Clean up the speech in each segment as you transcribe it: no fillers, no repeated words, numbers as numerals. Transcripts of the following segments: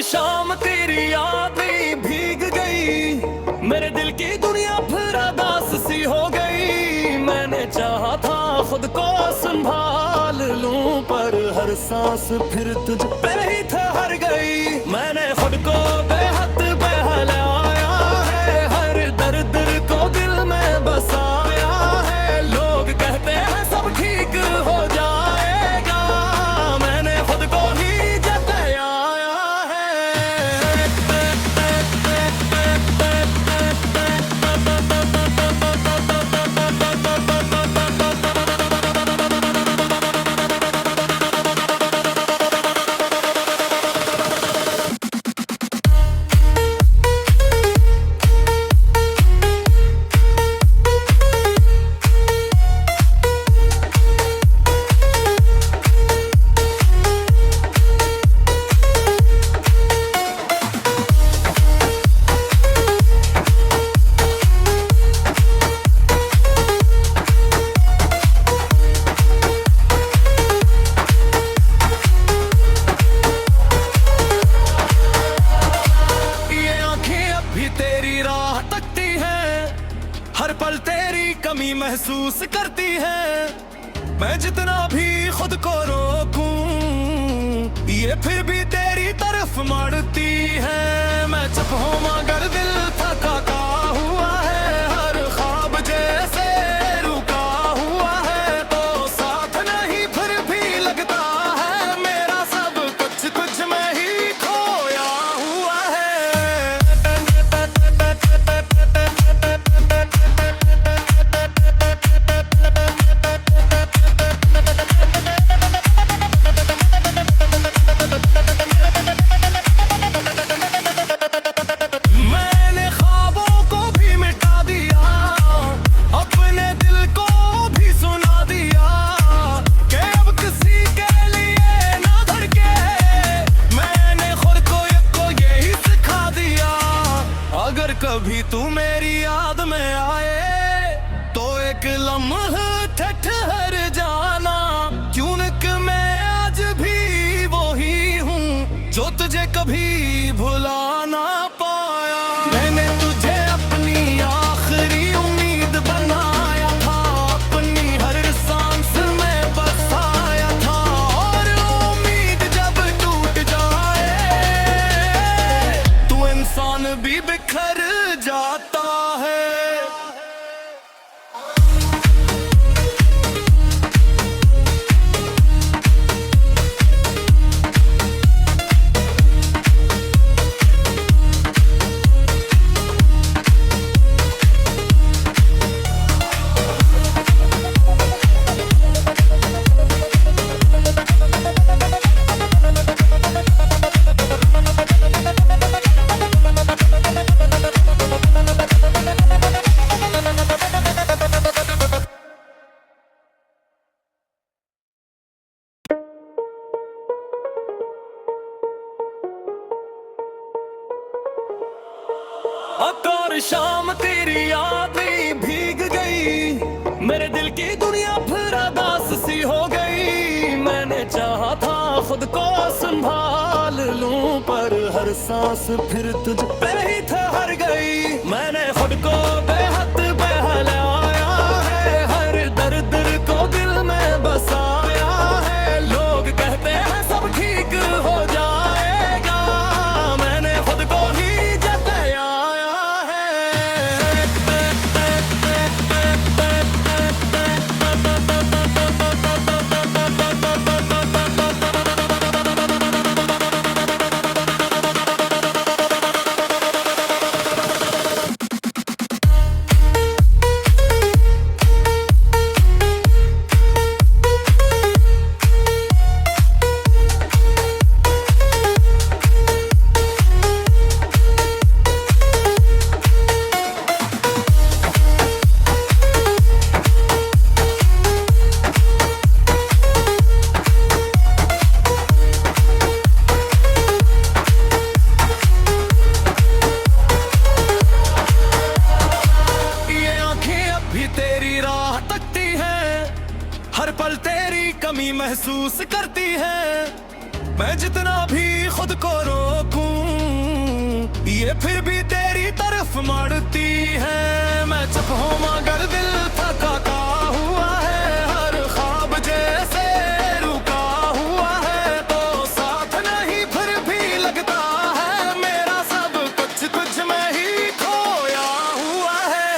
और शाम तेरी याद में भीग गई, मेरे दिल की दुनिया फिर अदास सी हो गई। मैंने चाहा था खुद को संभाल लूं, पर हर सांस फिर तुझ पे ही ठहर गई। मैंने खुद को बेहद बहलाया है, हर दर्द को दिल में बसाया है। लोग कहते हैं सब ठीक हो जाएगा, मैंने खुद को ही जताया है। तेरी राह तकती है, हर पल तेरी कमी महसूस करती है। मैं जितना भी खुद को रोकूं, ये फिर भी तेरी तरफ मुड़ती है। मैं चुप हूं मगर दिल थका हुआ है, हर ख्वाब जैसे रुका हुआ है। तो साथ नहीं फिर भी लगता है, मेरा सब कुछ तुझ में ही खोया हुआ है। मैंने ख्वाबों को भी मिटा दिया, अपने दिल को भी सुना दिया कि अब किसी के लिए ना धड़के। मैंने खुद को यही सिखा दिया, अगर कभी तू मेरी याद में आए तो एक लम्हा ठहर जाना। क्यों न कि मैं आज भी वही हूँ जो तुझे कभी भुला ना पाया। मैंने तुझे अपनी आखिरी उम्मीद बनाया था, अपनी हर सांस में बसाया था। और उम्मीद जब टूट जाए तू इंसान भी बिखर जाता है। और शाम तेरी याद में भीग गई, मेरे दिल की दुनिया फिर अदास सी हो गई। मैंने चाहा था खुद को संभाल लूं, पर हर सांस फिर तुझ पे ही ठहर गई। मैंने खुद को बेहद बहलाया है, हर दर्द को दिल में बसाया है। लोग कहते हैं सब ठीक हो जाएगा, मैंने खुद को ही जताया है। हर पल तेरी कमी महसूस करती है। मैं जितना भी खुद को रोकूं ये फिर भी तेरी तरफ मुड़ती है। मैं चुप हूं मगर दिल थका का हुआ है, हर ख्वाब जैसे रुका हुआ है। तो साथ नहीं फिर भी लगता है मेरा सब कुछ तुझ में ही खोया हुआ है।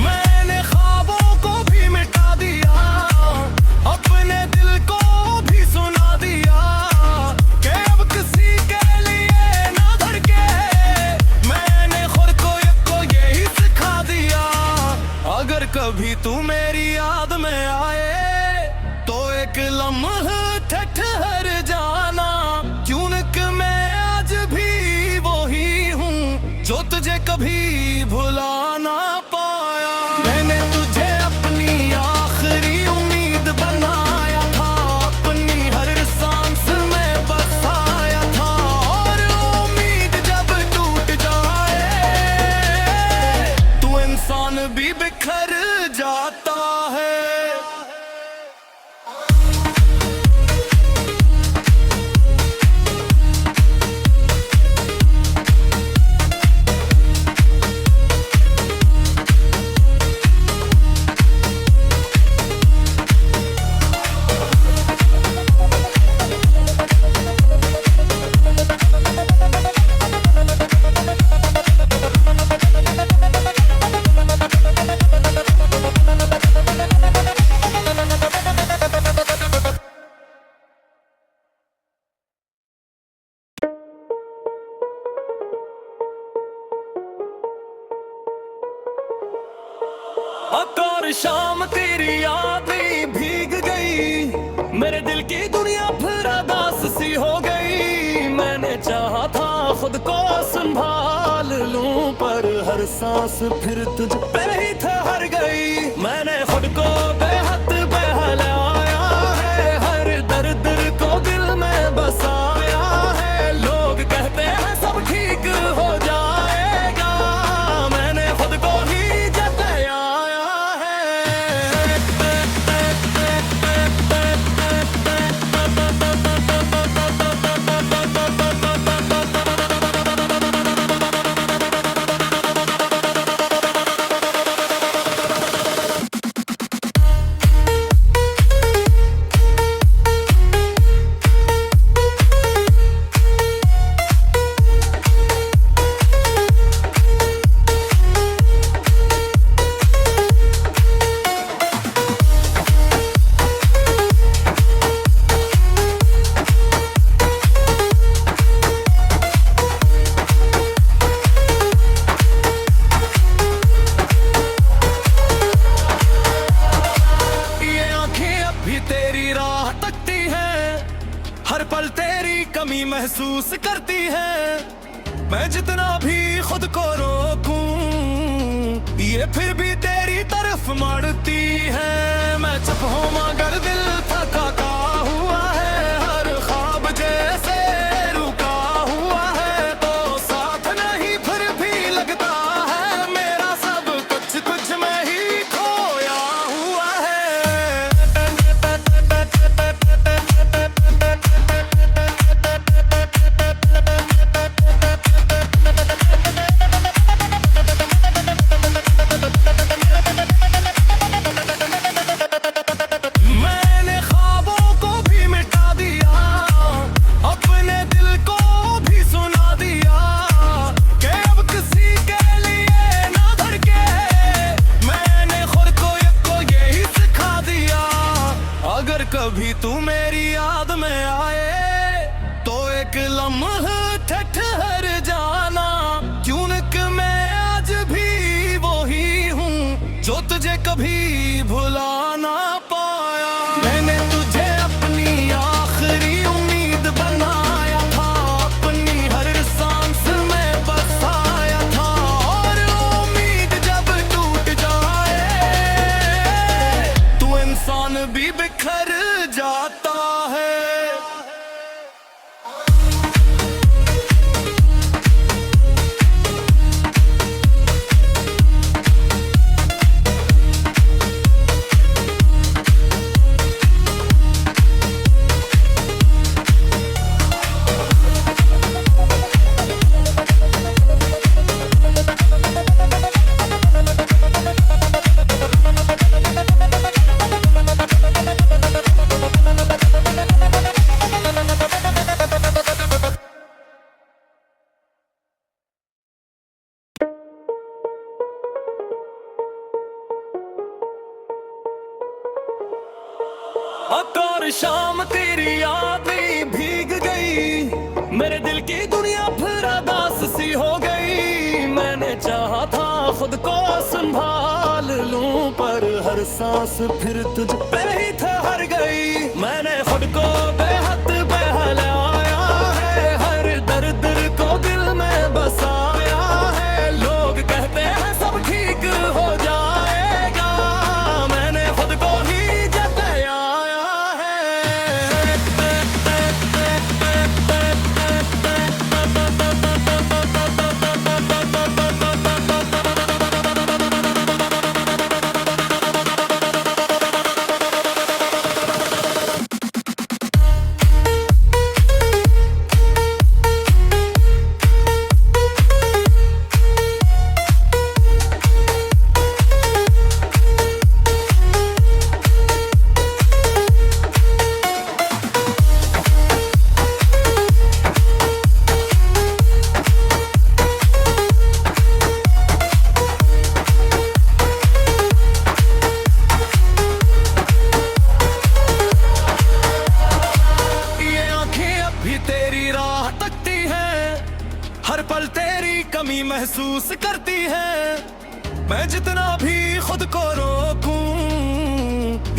मैंने ख्वाबों को भी मिटा दिया, अपने दिल को भी सुना दिया कि अब किसी के लिए ना धड़के। मैंने खुद को यही सिखा दिया, अगर कभी तू मेरी याद में आए तो एक लम्हा ठहर जाना। क्यों कि मैं आज भी वही हूँ जो तुझे कभी भुला ना पाया। मैंने तुझे अपनी आखिरी उम्मीद बनाया था, अपनी हर सांस में बसाया था। और उम्मीद जब टूट जाए तो इंसान भी बिखर जाता है। और शाम तेरी याद भीग गई, मेरे दिल की दुनिया फिर अदास सी हो गई। मैंने चाहा था खुद को संभाल लूं पर हर सांस फिर तुझ पे ही ठहर गई। मैंने खुद को बेहद बहलाया है, हर दर्द को दिल में बसाया है। लोग कहते हैं सब ठीक हो जाएगा, मैंने खुद को ही जताया है। हर पल तेरी कमी महसूस करती है। मैं जितना भी खुद को रोकूं ये फिर भी तेरी तरफ मुड़ती है। मैं चुप हूं मगर दिल थका का हुआ है, हर ख्वाब जैसे रुका हुआ है। तो साथ नहीं फिर भी लगता है मेरा सब कुछ तुझ में ही खोया हुआ है। मैंने ख्वाबों को भी मिटा दिया, अपने दिल को भी सुना दिया कि अब किसी के लिए ना धड़के। मैंने खुद को यही सिखा दिया, अगर कभी तू मेरी याद में आए तो एक लम्हा ठहर जाना। क्यों कि मैं आज भी वही हूँ जो तुझे कभी भुला ना पाया। मैंने तुझे अपनी आखिरी उम्मीद बनाया था, अपनी हर सांस में बसाया था। और उम्मीद जब टूट जाए तो इंसान भी बिखर जाता है। और शाम तेरी यादें भीग गई, मेरे दिल की दुनिया फिर अदास सी हो गई। मैंने चाहा था खुद को संभाल लूं, पर हर सांस फिर तुझ पे ही ठहर गई। मैंने खुद को बेहद बहलाया है, हर दर्द को दिल में बसाया है। लोग कहते हैं सब ठीक हो जाएगा, मैंने खुद को ही जताया है। हर पल तेरी कमी महसूस करती है। मैं जितना भी खुद को रोकूं,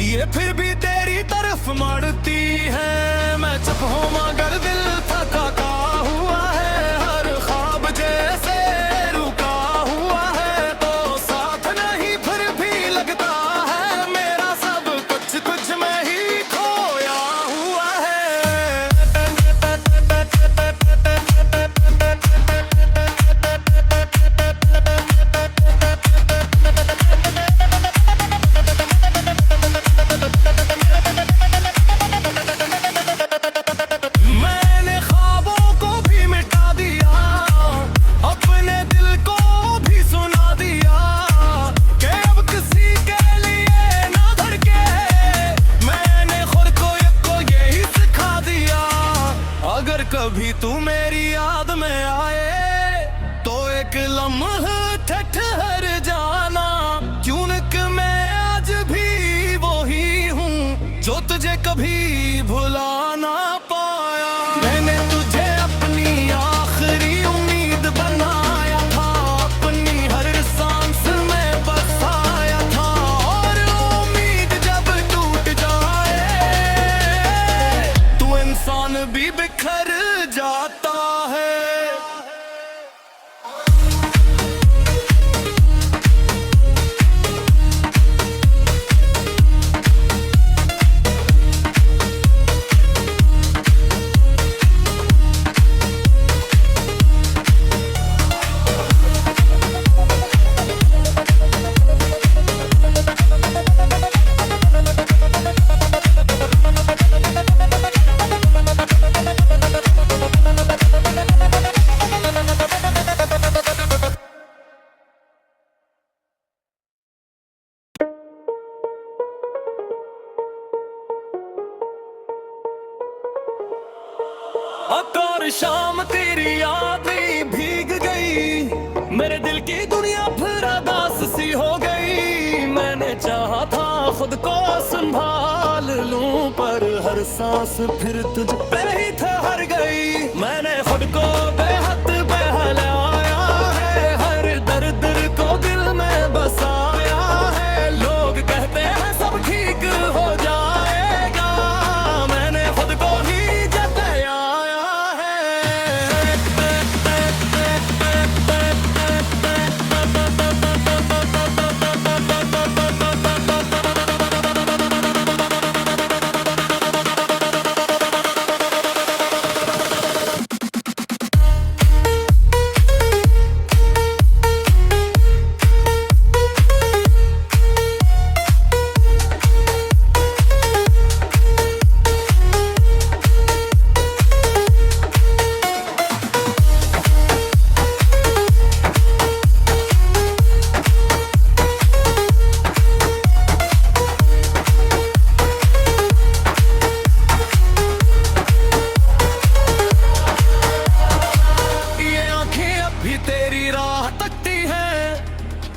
ये फिर भी तेरी तरफ मुड़ती है। मैं चुप हूं मगर दिल थका का हुआ है, हर ख्वाब जैसे रुका हुआ है। तो साथ नहीं फिर भी लगता है, मेरा सब कुछ कुछ में ही खोया हुआ है। कभी तू मेरी याद में आए तो एक लम्हा ठहर जाना, क्यों न कि मैं आज भी वो ही हूँ जो तुझे कभी भुला ना पाया। मैंने तुझे अपनी आखिरी उम्मीद बनाया था, अपनी हर सांस में बसाया था। और उम्मीद जब टूट जाए तू इंसान भी बिखर जाता है। और शाम तेरी यादें भीग गई, मेरे दिल की दुनिया फिर अदास सी हो गई। मैंने चाहा था खुद को संभाल लूं, पर हर सांस फिर तुझ पे ही ठहर गई। मैंने खुद को बेहद बहलाया है, हर दर्द को दिल में बसाया है। लोग कहते हैं सब ठीक हो जाएगा, मैंने खुद को ही जताया है।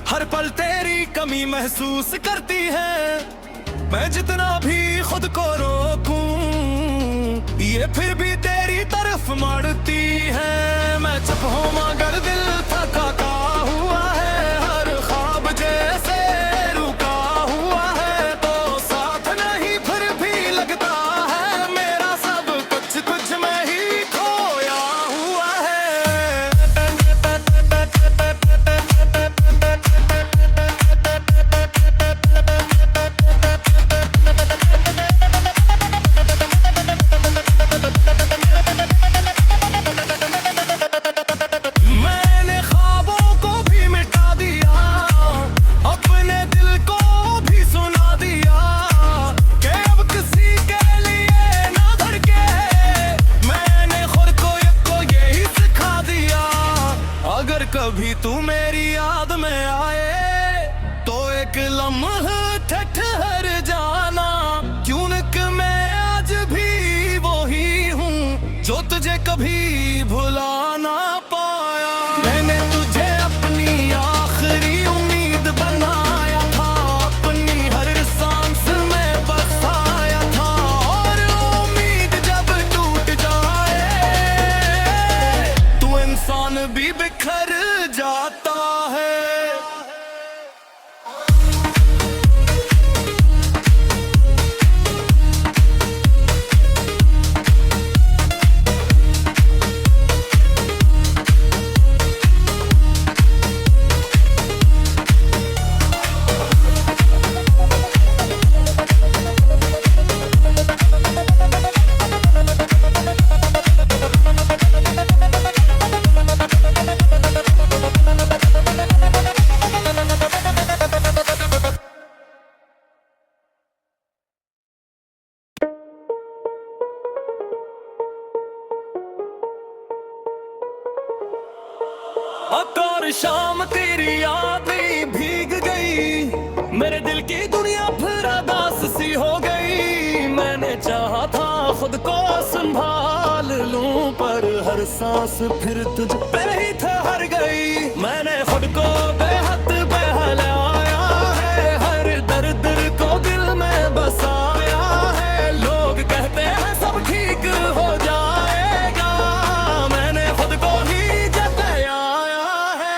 हर पल तेरी कमी महसूस करती है। मैं जितना भी खुद को रोकूं, ये फिर भी तेरी तरफ मड़ती है। मैं चुप हूं मगर दिल थका का हुआ है, हर ख्वाब जैसे रुका हुआ है। तो साथ नहीं फिर भी लगता है, मेरा सब कुछ कुछ में ही खोया हुआ है। मैंने ख्वाबों को भी मिटा दिया, अपने दिल को भी सुना दिया कि अब किसी के लिए ना धड़के। मैंने खुद को यही सिखा दिया, अगर कभी तू मेरी याद में आए तो एक लम्हा ठहर जाना, क्यों न कि मैं आज भी वही हूँ जो तुझे कभी भुला ना पाया। मैंने तुझे अपनी आखिरी उम्मीद बनाया था, अपनी हर सांस में बसाया था। और उम्मीद जब टूट जाए तो इंसान भी बिखर जाता है। और शाम तेरी याद में भीग गई, मेरे दिल की दुनिया फिर अदास सी हो गई। मैंने चाहा था खुद को संभाल लूं, पर हर सांस फिर तुझ पे ही ठहर गई। मैंने खुद को बेहद बहलाया है, हर दर्द को दिल में बसाया है। लोग कहते हैं सब ठीक हो जाएगा, मैंने खुद को ही जताया है।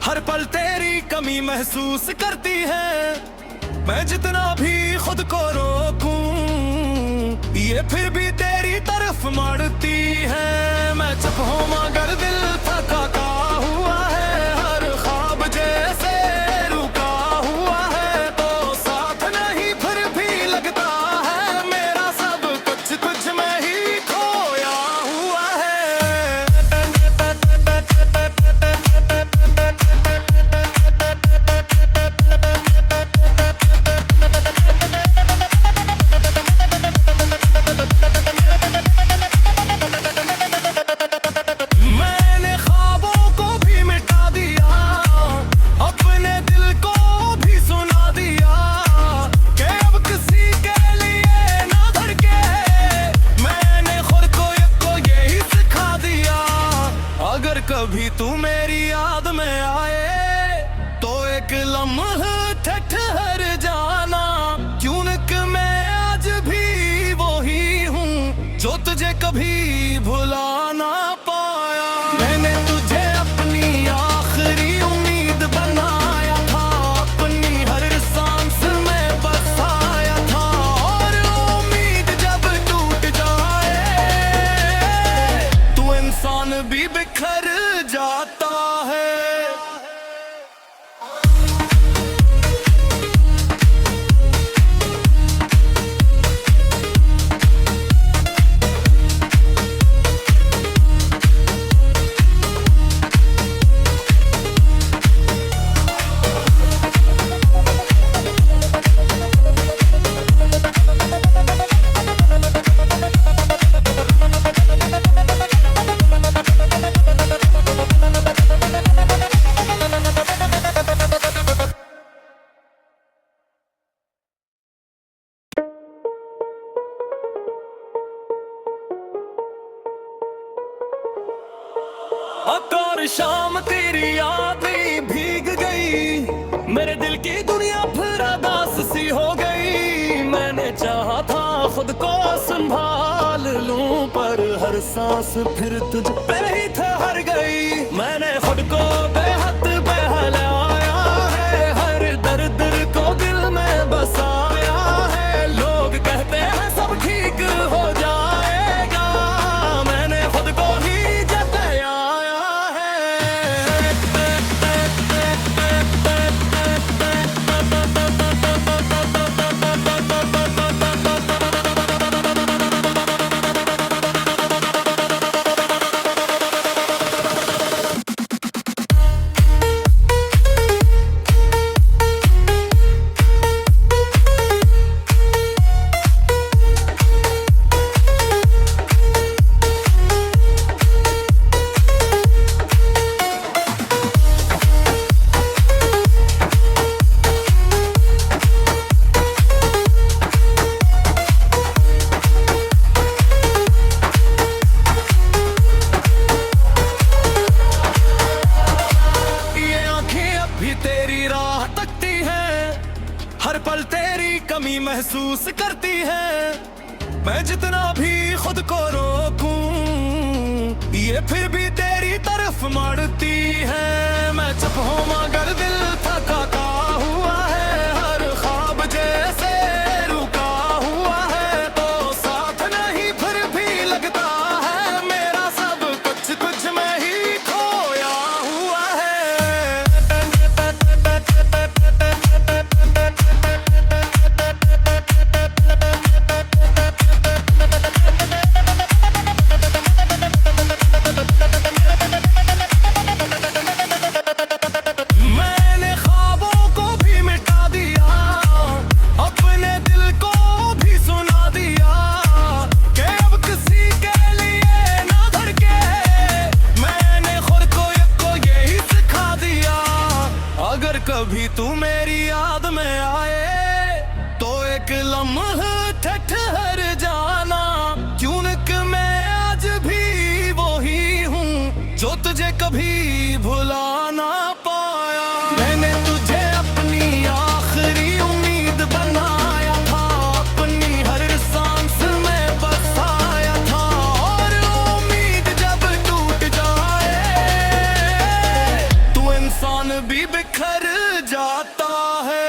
हर पल तेरी कमी महसूस करती है। मैं जितना भी खुद को रोकूं, ये फिर भी तेरी तरफ मड़ती है। मैं चुप हूं मगर दिल थका का हुआ है, हर ख्वाब जैसे रुका हुआ है। तो साथ नहीं फिर भी लगता है, मेरा सब कुछ कुछ में ही खोया हुआ है। कभी तू मेरी याद में आए तो एक लम्हा ठहर जाना, क्यों न कि मैं आज भी वही हूँ जो तुझे कभी भुला ना पाया। मैंने तुझे अपनी आखिरी उम्मीद बनाया था, अपनी हर सांस में बसाया था। और उम्मीद जब टूट जाए तो इंसान भी बिखर जाता है। खुद को संभाल लूं, पर हर सांस फिर तुझ पे ही ठहर गई। मैंने खुद को बेहद बहलाया है, हर दर्द को दिल में बसाया है। लोग कहते हैं सब ठीक हो जाएगा, मैंने खुद को ही जताया है। तेरी राह तकती है, हर पल तेरी कमी महसूस करती है। मैं जितना भी खुद को रोकूं, ये फिर भी तेरी तरफ मुड़ती है। मैं चुप हूं मगर दिल थका हुआ है, हर ख्वाब जैसे रुका हुआ है। तो साथ नहीं फिर भी लगता है, मेरा सब कुछ तुझ में ही खोया हुआ है। कभी तू मेरी याद में आए तो एक लम्हा ठहर जाना, क्यों न कि मैं आज भी वो ही हूँ जो तुझे कभी भुला ना पाया। मैंने तुझे अपनी आखिरी उम्मीद बनाया था, अपनी हर सांस में बसाया था। और उम्मीद जब टूट जाए तू इंसान भी बिखर जाता है।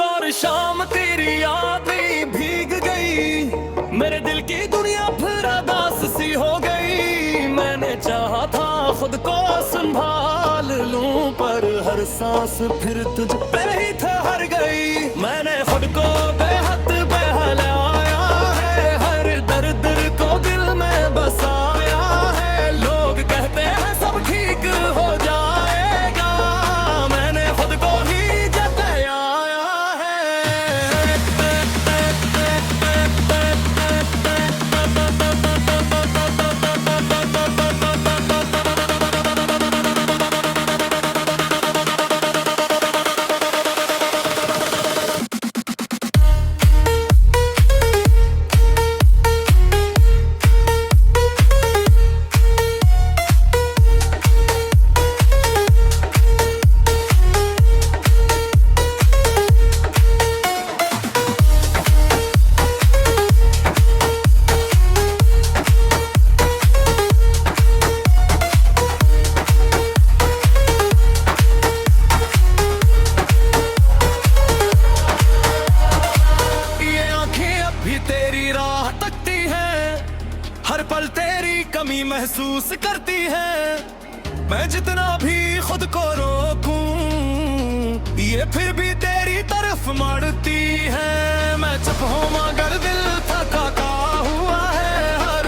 और शाम तेरी याद भीग गई, मेरे दिल की दुनिया फिर अदास सी हो गई। मैंने चाहा था खुद को संभाल लूं, पर हर सांस फिर तुझ पे ही ठहर गई। मैंने खुद को बेहद बहलाया है, हर दर्द को दिल में बसाया है। लोग कहते हैं सब ठीक हो जाएगा, मैंने खुद को ही जताया है। हर पल तेरी कमी महसूस करती है। मैं जितना भी खुद को रोकूं, ये फिर भी तेरी तरफ मुड़ती है। मैं चुप हूं मगर दिल थका हुआ है, हर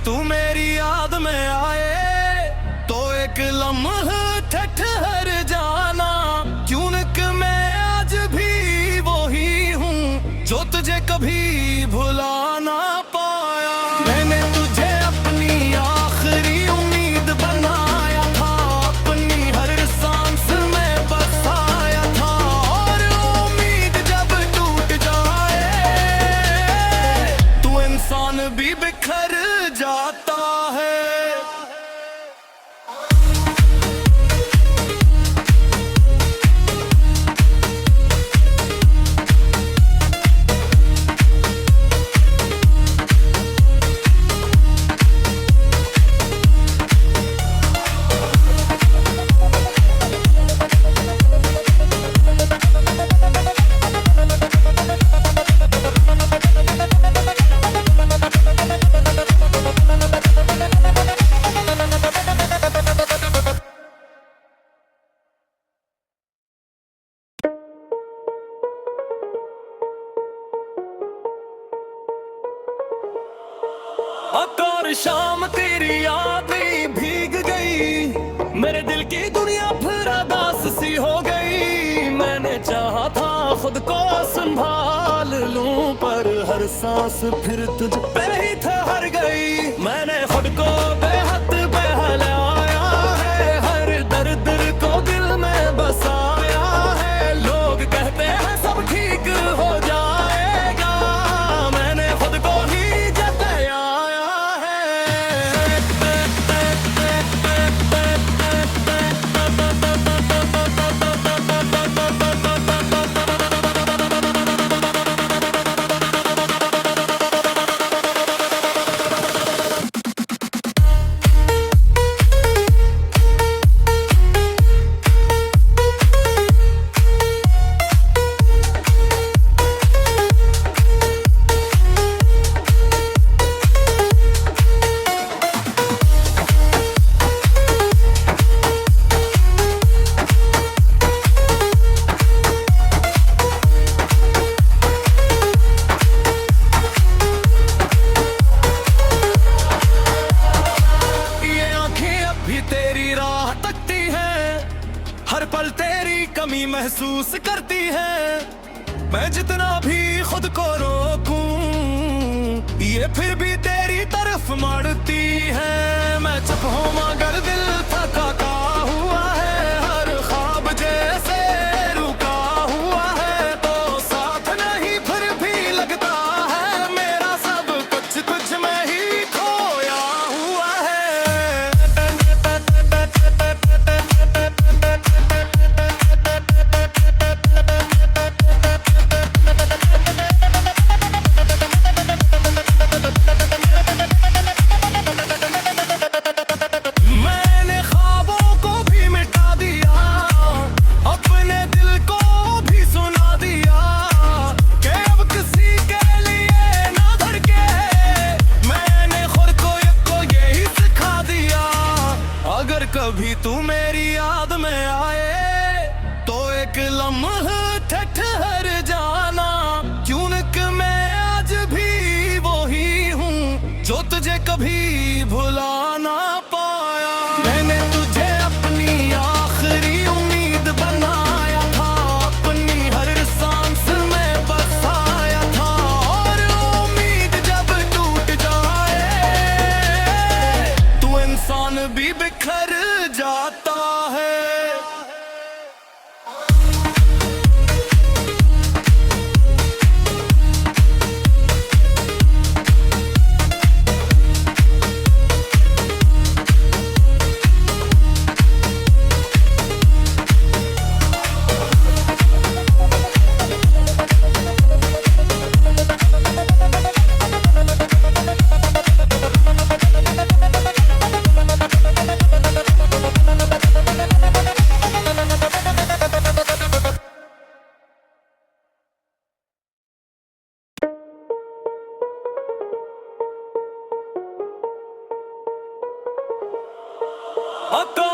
तू मेरी याद में आए तो एक लम्हा ठहर जाना। क्यों न कि मैं आज भी वही हूँ जो तुझे कभी भुला ना पाया। मैंने तुझे अपनी आखिरी उम्मीद बनाया था, अपनी हर सांस में बसाया था। और उम्मीद जब टूट जाए तो इंसान भी बिखर जाता है। और शाम तेरी याद भीग गई, मेरे दिल की दुनिया फिर अदास सी हो गई। मैंने चाहा था खुद को संभाल लूं, पर हर सांस फिर तुझ पे ही ठहर गई। मैंने खुद को बेहद बहलाया है, हर दर्द को दिल में बसाया है। लोग कहते हैं सब ठीक हो जाएगा, मैंने खुद को ही जताया है। हर पल तेरी कमी महसूस करती है। मैं जितना भी खुद को रोकूं, ये फिर भी तेरी तरफ मड़ती है। मैं चुप हूं मगर दिल थका हुआ है, हर ख्वाब जैसे रुका हुआ है। तो साथ नहीं फिर भी लगता है, मेरा सब कुछ तुझ में ही खोया हुआ है। कभी तू मेरी याद में आए तो एक लम्हा ठहर जाना। क्यों न कि मैं आज भी वही हूँ जो तुझे कभी भुला ना पाया। मैंने तुझे अपनी आखिरी उम्मीद बनाया था, अपनी हर सांस में बसाया था। और उम्मीद जब टूट जाए तो इंसान भी बिखर जाता है।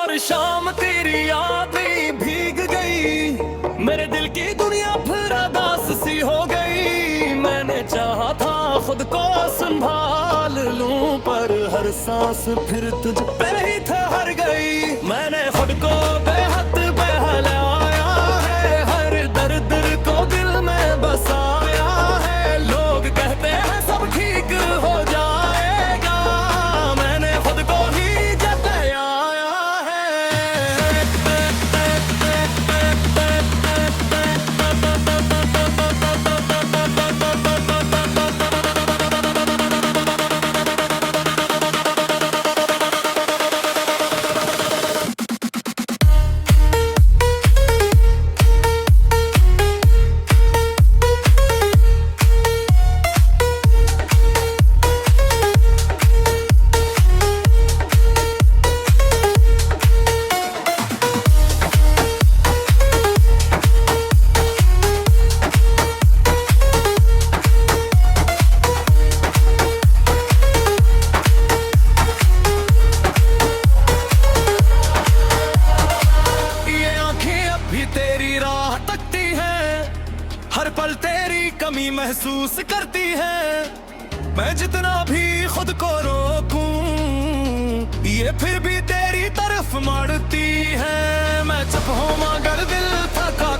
और शाम तेरी याद भीग गई, मेरे दिल की दुनिया फिर अदास सी हो गई। मैंने चाहा था खुद को संभाल लूं, पर हर सांस फिर तुझ पे ही ठहर गई। मैंने खुद को बेहद बहलाया है, हर दर्द को दिल में बसाया है। लोग कहते हैं सब ठीक हो जाएगा, मैंने खुद को ही जताया है। हर पल तेरी कमी महसूस करती है। मैं जितना भी खुद को रोकूं, ये फिर भी तेरी तरफ मुड़ती है। मैं चुप हूं मगर दिल थका